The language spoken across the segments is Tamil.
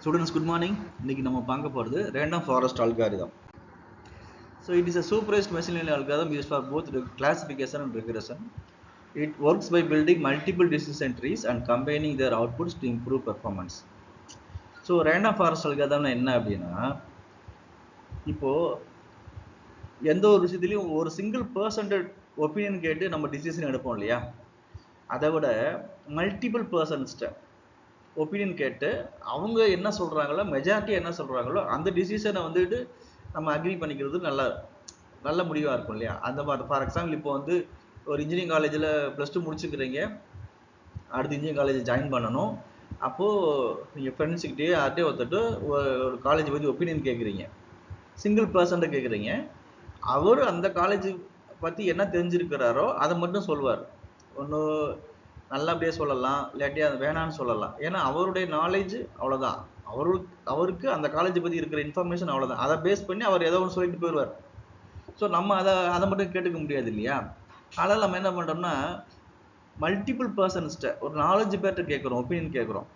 Students, good morning. இன்னைக்கு நம்ம பார்க்க போகிறது random forest algorithm. So it is a supervised machine learning algorithm used for both classification and regression. It works by building multiple decision trees and combining their outputs to improve performance. So random forest algorithm என்ன அப்படின்னா, இப்போ எந்த ஒரு விஷயத்திலையும் ஒரு சிங்கிள் பர்சன்ட் ஒப்பீனியன் கேட்டு நம்ம டிசிஷன் எடுப்போம் இல்லையா, அதை விட மல்டிபிள் பர்சன்ஸ்ட ஒப்பீனியன் கேட்டு அவங்க என்ன சொல்கிறாங்களோ, மெஜாரிட்டி என்ன சொல்கிறாங்களோ அந்த டிசிஷனை வந்துட்டு நம்ம அக்ரி பண்ணிக்கிறது நல்ல முடிவாக இருக்கும் இல்லையா. அந்த மாதிரி ஃபார் எக்ஸாம்பிள் இப்போ வந்து ஒரு இன்ஜினியரிங் காலேஜில் +2 முடிச்சுக்கிறீங்க, அடுத்து இன்ஜினியரிங் காலேஜ் ஜாயின் பண்ணணும். அப்போது நீங்கள் ஃப்ரெண்ட்ஸுக்கிட்டே யார்ட்டே ஒருத்தட்டு ஒரு காலேஜ் பற்றி ஒப்பீனியன் கேட்குறீங்க, சிங்கிள் பர்சன்ட்டை கேட்குறீங்க. அவர் அந்த காலேஜ் பற்றி என்ன தெரிஞ்சிருக்கிறாரோ அதை மட்டும் சொல்வார். ஒன்று நல்லபடியாக சொல்லலாம், இல்லாட்டி அது வேணான்னு சொல்லலாம். ஏன்னா அவருடைய நாலேஜ் அவ்வளோதான், அவருக்கு அந்த காலேஜை பற்றி இருக்கிற இன்ஃபர்மேஷன் அவ்வளோதான். அதை பேஸ் பண்ணி அவர் ஏதோ ஒன்று சொல்லிட்டு போயிடுவார். ஸோ நம்ம அதை மட்டும் கேட்டுக்க முடியாது இல்லையா. அதனால் நம்ம என்ன பண்ணுறோம்னா, மல்டிபிள் பர்சன்ஸ்கிட்ட ஒரு 4-5 பேர்கிட்ட கேட்குறோம், ஒப்பீனியன் கேட்குறோம்.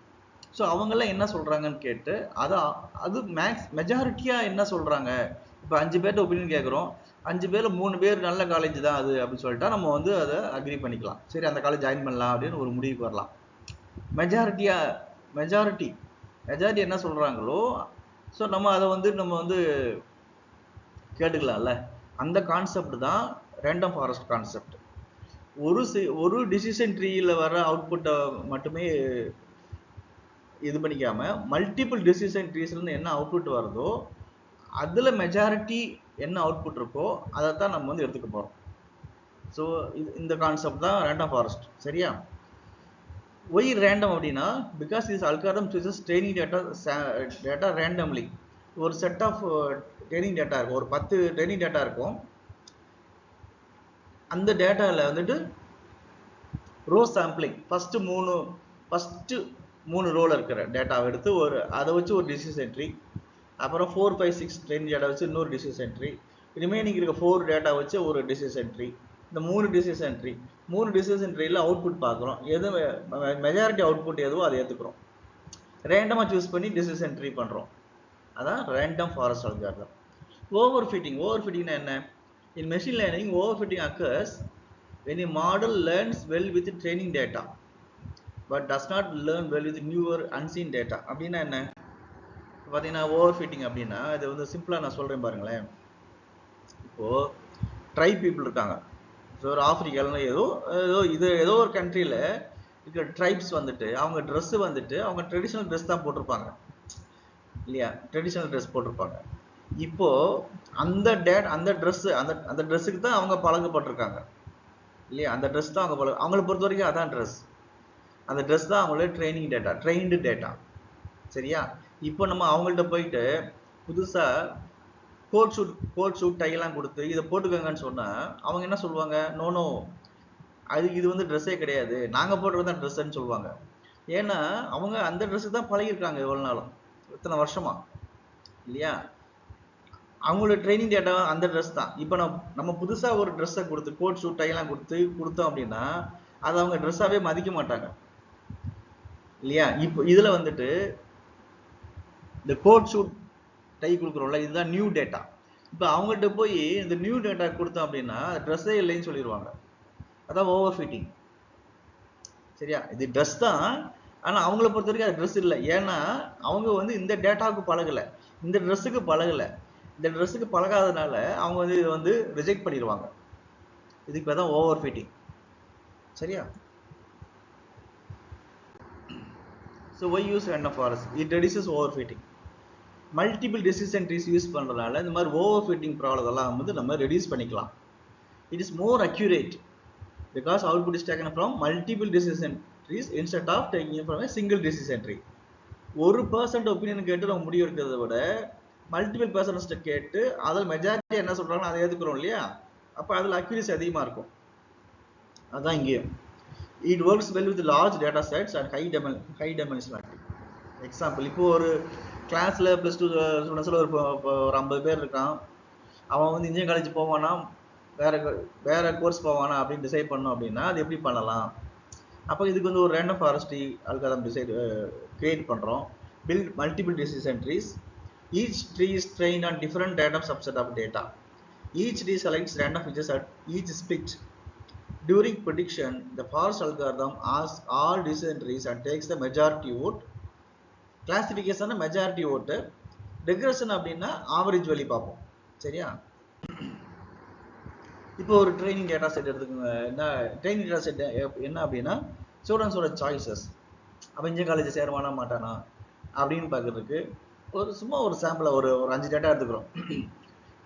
ஸோ அவங்கெல்லாம் என்ன சொல்கிறாங்கன்னு கேட்டு அது மெஜாரிட்டியாக என்ன சொல்கிறாங்க. இப்போ 5 பேர்கிட்ட ஒப்பீனியன் கேட்குறோம், 5 பேரில் 3 பேர் நல்ல காலேஜ் தான் அது அப்படின்னு சொல்லிட்டா நம்ம வந்து அதை அக்ரி பண்ணிக்கலாம். சரி, அந்த காலேஜ் ஜாயின் பண்ணலாம் அப்படின்னு ஒரு முடிவுக்கு வரலாம். மெஜாரிட்டி என்ன சொல்கிறாங்களோ ஸோ நம்ம அதை வந்து கேட்டுக்கலாம்ல. அந்த கான்செப்ட் தான் ரேண்டம் ஃபாரஸ்ட் கான்செப்ட். ஒரு டிசிஷன் ட்ரீயில் வர அவுட்புட்டை மட்டுமே இது பண்ணிக்காம மல்டிபிள் டிசிஷன் ட்ரீஸ்லேருந்து என்ன அவுட்புட் வருதோ அதில் மெஜாரிட்டி என்ன அவுட்புட் இருக்கோ அதை தான் நம்ம வந்து எடுத்துக்க போகிறோம். ஸோ இந்த கான்செப்ட் தான் ரேண்டம் ஃபாரஸ்ட். சரியா? ஒய் ரேண்டம் அப்படின்னா, because this algorithm சூசஸ் training data randomly. ஒரு செட் ஆஃப் ட்ரைனிங் டேட்டா இருக்கும், ஒரு 10 ட்ரைனிங் டேட்டா இருக்கும். அந்த டேட்டாவில் வந்துட்டு ரோ சாம்பிளிங் ஃபஸ்ட்டு 3 ரோவில் இருக்கிற டேட்டாவை எடுத்து அதை வச்சு ஒரு டிசிஷன் ட்ரீ, அப்புறம் 4, 5, 6 ட்ரைனிங் டேட்டா வச்சு இன்னொரு டிசிஷன் ட்ரீ, ரிமைனிங் இருக்க 4 டேட்டா வச்சு ஒரு டிசிஷன் ட்ரீ. இந்த 3 டிசிஷன் ட்ரீயில் அவுட்புட் பார்க்குறோம். எது மெஜாரிட்டி அவுட்புட் எதுவோ அதை ஏற்றுக்கிறோம். ரேண்டமாக சூஸ் பண்ணி டிசிஷன் ட்ரீ பண்ணுறோம். அதான் ரேண்டம் ஃபாரஸ்ட் அல்காரிதம். ஓவர் ஃபிட்டிங்னா என்ன? In machine learning over fitting occurs when a model learns well with training data but does not learn well with newer unseen data. அப்படின்னா என்ன பார்த்தீங்கன்னா, ஓவர் ஃபிட்டிங் அப்படின்னா இது வந்து சிம்பிளாக நான் சொல்கிறேன் பாருங்களேன். இப்போது ட்ரைப் பீப்புள் இருக்காங்க. ஸோ ஒரு ஆஃப்ரிக்காவில் ஏதோ ஒரு கண்ட்ரியில் இருக்கிற ட்ரைப்ஸ் வந்துட்டு அவங்க ட்ரெஸ்ஸு வந்துட்டு அவங்க ட்ரெடிஷ்னல் ட்ரெஸ் தான் போட்டிருப்பாங்க இல்லையா, ட்ரெடிஷ்னல் ட்ரெஸ் போட்டிருப்பாங்க. இப்போது அந்த ட்ரெஸ்ஸுக்கு தான் அவங்க பழக்கப்பட்டிருக்காங்க இல்லையா. அந்த ட்ரெஸ் தான் அவங்கள பொறுத்த வரைக்கும் அதான் ட்ரெஸ். அந்த ட்ரெஸ் தான் அவங்களோட ட்ரெயின்டு டேட்டா. சரியா? இப்போ நம்ம அவங்கள்ட்ட போயிட்டு புதுசாக கோட் ஷூட் டையெல்லாம் கொடுத்து இதை போட்டுக்கோங்கன்னு சொன்னால் அவங்க என்ன சொல்லுவாங்க? நோ, இது வந்து ட்ரெஸ்ஸே கிடையாது, நாங்கள் போடுறது தான் ட்ரெஸ்ஸுன்னு சொல்லுவாங்க. ஏன்னா அவங்க அந்த ட்ரெஸ்ஸு தான் பழகிருக்காங்க எவ்வளோ நாளும், இத்தனை வருஷமா இல்லையா. அவங்களோட ட்ரைனிங் டேட்டா அந்த ட்ரெஸ் தான். இப்போ நம்ம புதுசாக ஒரு ட்ரெஸ்ஸை கொடுத்து கோட் ஷூட் டையெல்லாம் கொடுத்தோம் அப்படின்னா அதை அவங்க ட்ரெஸ்ஸாகவே மதிக்க மாட்டாங்க இல்லையா. இப்போ இதில் வந்துட்டு இந்த கோட் ஷூட் டை கொடுக்குறோம்ல, இதுதான் நியூ டேட்டா. இப்போ அவங்கள்ட்ட போய் இந்த நியூ டேட்டா கொடுத்தோம் அப்படின்னா ட்ரெஸ்ஸே இல்லைன்னு சொல்லிடுவாங்க. அதான் ஓவர் ஃபிட்டிங். சரியா? இது ட்ரெஸ் தான், ஆனால் அவங்கள பொறுத்த வரைக்கும் அது ட்ரெஸ் இல்லை. ஏன்னா அவங்க வந்து இந்த டேட்டாவுக்கு பழகலை, இந்த ட்ரெஸ்ஸுக்கு பழகலை. இந்த ட்ரெஸ்ஸுக்கு பழகாதனால அவங்க வந்து இதை வந்து ரிஜெக்ட் பண்ணிடுவாங்க. இதுக்கு பேர் தான் ஓவர் ஃபிட்டிங். சரியா? So why use random forest? It reduces overfitting. Multiple decision trees use பண்ணுறதுனால இந்த மாதிரி ஓவர் ஃபிட்டிங் ப்ராப்ளம் வந்து நம்ம ரெடியூஸ் பண்ணிக்கலாம். It is more accurate because output is taken from multiple decision trees instead of taking from a single decision tree. ஒரு பர்சன்ட் ஒப்பீனியன் கேட்டு நம்ம முடிவு எடுக்கிறத விட மல்டிபிள் பர்சன்ஸ்ட்டை கேட்டு அதில் மெஜாரிட்டி என்ன சொல்கிறாங்களோ அதை ஏற்றுக்கிறோம் இல்லையா. அப்போ அதில் அக்யூரேசி அதிகமாக இருக்கும். அதுதான் இங்கேயும். It works well with large data sets and high dimensionality. Example, இப்போ ஒரு கிளாஸில் +2 ஸ்டூடெண்ட்ஸில் ஒரு 50 பேர் இருக்கான். அவன் வந்து இன்ஜினியரிங் காலேஜ் போவானா வேற கோர்ஸ் போவானா அப்படின்னு டிசைட் பண்ணோம் அப்படின்னா அது எப்படி பண்ணலாம்? அப்போ இதுக்கு வந்து ஒரு ரேண்டம் ஃபாரஸ்ட் அல்காரிதம் கிரியேட் பண்ணுறோம். build multiple decision trees. Each tree is trained on different random subset of data. Each tree selects random features at each split. During prediction, the forest algorithm asks all decision trees and takes the majority vote. Classification majority vote. Regression அப்படின்னா ஆவரேஜ் வேல்யூ பார்ப்போம். சரியா? இப்போ ஒரு ட்ரைனிங் டேட்டா செட் எடுத்துக்கோங்க. என்ன ட்ரைனிங் டேட்டா செட் என்ன அப்படின்னா ஸ்டூடெண்ட்ஸோட சாய்ஸஸ். அப்போ இன்ஜினியரிங் காலேஜ் சேருவானா மாட்டானா அப்படின்னு பார்க்கறதுக்கு சும்மா ஒரு சாம்பிளை ஒரு 5 டேட்டா எடுத்துக்கிறோம்.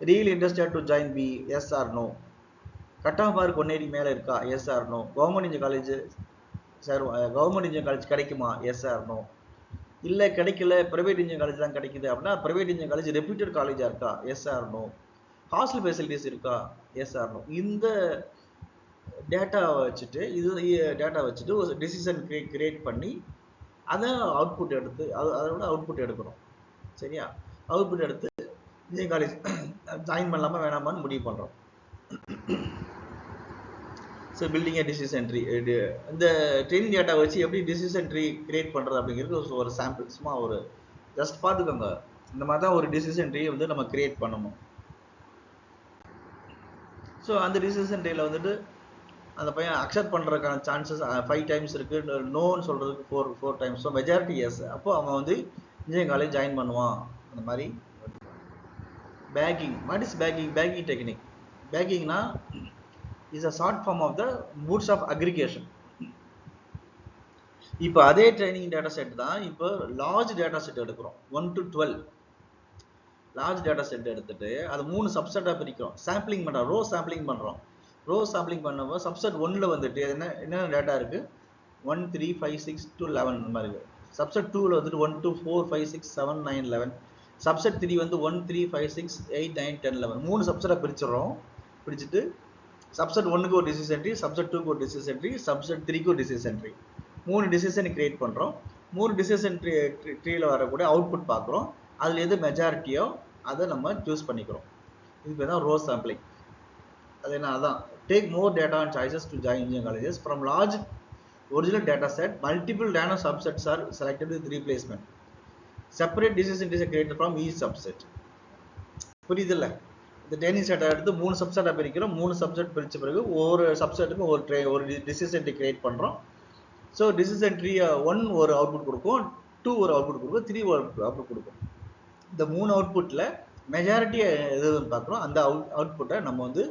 Real interested to join B, yes or no. Cut off mark 180 மேலே இருக்கா, yes or no. Government engineering college government engineering college கிடைக்குமா, எஸ் ஆர் நோ. இல்லை கிடைக்கல, ப்ரைவேட் இன்ஜினியரிங் காலேஜ் தான் கிடைக்குது அப்படின்னா ப்ரைவேட் இன்ஜினியரிங் காலேஜ் ரெப்யூட்டட் காலேஜாக இருக்கா, yes or no. Hostel facilities இருக்கா, எஸ் ஆர் நோ. இந்த டேட்டாவை வச்சுட்டு ஒரு டிசிஷன் கிரியேட் பண்ணி அதை அவுட்புட் எடுத்து அதோட அவுட்புட் எடுக்கிறோம். சரியா? அவுட்புட் எடுத்து இன்ஜினியரிங் காலேஜ் ஜாயின் பண்ணலாமா வேணாமான்னு முடிவு பண்ணுறோம். So building decision tree. இந்த ட்ரெயினிங் டேட்டா வச்சு எப்படி டிசிஷன் ட்ரீ கிரியேட் பண்ணுறது அப்படிங்கிறது ஒரு சாம்பிள், சும்மா ஒரு ஜஸ்ட் பார்த்துக்கோங்க. இந்த மாதிரி தான் ஒரு டிசிஷன் ட்ரீ வந்து நம்ம கிரியேட் பண்ணணும். ஸோ அந்த டிசிஷன் ட்ரீல வந்துட்டு அந்த பையன் அக்செப்ட் பண்ணுறதுக்கான சான்சஸ் 5 டைம்ஸ் இருக்குது, நோன்னு சொல்கிறதுக்கு 4 டைம்ஸ். ஸோ மெஜாரிட்டி எஸ், அப்போ அவன் வந்து இன்ஜினியரிங் காலேஜ் ஜாயின் பண்ணுவான். அந்த மாதிரி bagging. What is bagging? Bagging technique. பேக்கிங்னா is a short form of the roots of aggregation. இப்போ அதே ட்ரைனிங் டேட்டா செட் தான் இப்போ லார்ஜ் டேட்டா செட் எடுக்கிறோம். 1 to 12 லார்ஜ் டேட்டா செட் எடுத்துட்டு அது 3 சப்செட்டாக பிரிக்கிறோம். சாம்பிளிங் பண்ணுறோம், ரோ சாம்பிளிங் பண்ணுறோம். ரோ சாம்பிளிங் பண்ணும்போது சப்செட் 1ல் வந்துட்டு என்னென்ன டேட்டா இருக்குது, 1 3 5 6 to 11 இந்த மாதிரி இருக்குது. சப்செட் 2ல் வந்துட்டு 1 2 4 5 6 7 9 11. சப்செட் 3 வந்து 1 3 5 6 8 9 10 11. 3 சப்செட்டாக பிரிச்சிடறோம். பிரிச்சுட்டு சப்செட் 1க்கு ஒரு டிசிஷன் ட்ரீ, சப்செட் 2க்கு ஒரு டிசிஷன் ட்ரீ, சப்செட் 3க்கு ஒரு டிசிஷன் ட்ரீ. 3 டிசிஷன் கிரியேட் பண்ணுறோம். 3 டிசிஷன் ட்ரீயில் வரக்கூடிய அவுட்புட் பார்க்குறோம். அதில் எது மெஜாரிட்டியோ அதை நம்ம சூஸ் பண்ணிக்கிறோம். இதுக்கு தான் ரோ சாம்பிளிங். அது என்ன, அதான் take more data and choices to join engineering colleges. From large original data set, multiple random subsets are selected with replacement. Separate decision trees are created from each subset. புரியுதுல்ல? இந்த ட்ரைனிங் செட்டை எடுத்து 3 சப்செட்டாக பிரிக்கிறோம். 3 சப்செட் பிரித்த பிறகு ஒரு சப்செட்டுக்கு ஒரு டிசிஷன் ட்ரீ கிரியேட் பண்ணுறோம். ஸோ டிசிஷன் ட்ரீ 1 ஒரு அவுட்புட் கொடுக்கும், 2 ஒரு அவுட்புட் கொடுக்கும், 3 ஒரு அவுட்புட் கொடுக்கும். இந்த 3 அவுட்புட்டில் மெஜாரிட்டி எதுன்னு பார்க்குறோம். அந்த அவுட்புட்டை நம்ம வந்து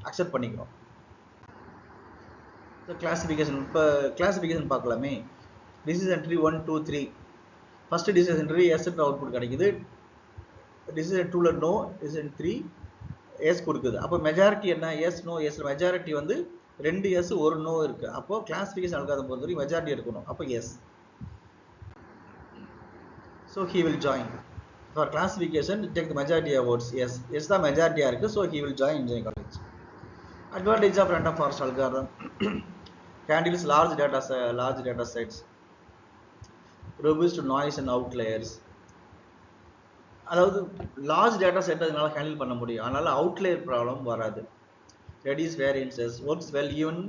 அக்செப்ட் பண்ணிக்கிறோம். So classification. இப்போ கிளாசிஃபிகேஷன் பார்க்கலாமே. Decision tree 1 2 3. First decision tree எஸ்ன்ற அவுட்புட் கிடைக்குது. டிசிஷன் 2ல் நோ, டிசிஷன் 3 எஸ் கொடுக்குது. அப்போ மெஜாரிட்டி என்ன, எஸ் நோ. எஸ் மெஜாரிட்டி வந்து 2 எஸ் 1 நோ இருக்குது. அப்போது கிளாசிஃபிகேஷன் அல்காரிதம் பொறுத்த வரைக்கும் மெஜாரிட்டி எடுக்கணும். அப்போ yes. So he will join. For classification take the majority of votes. Yes yes தான் மெஜாரிட்டியாக இருக்குது. So he will join engineering college. Advantage of random forest algorithm: handles large data sets, robust to noise and outliers. அதாவது லார்ஜ் டேட்டா செட் அதனால ஹேண்டில் பண்ண முடியும், அதனால அவுட்லேயர் ப்ராப்ளம் வராது. Reduce variances, works well even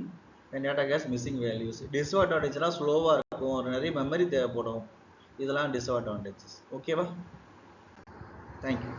when data has missing values. டிஸ்அட்வான்டேஜ்னா ஸ்லோவாக இருக்கும், நிறைய மெமரி தேவைப்படும். இதெல்லாம் டிஸ்அட்வான்டேஜஸ். ஓகேவா? தேங்க்யூ.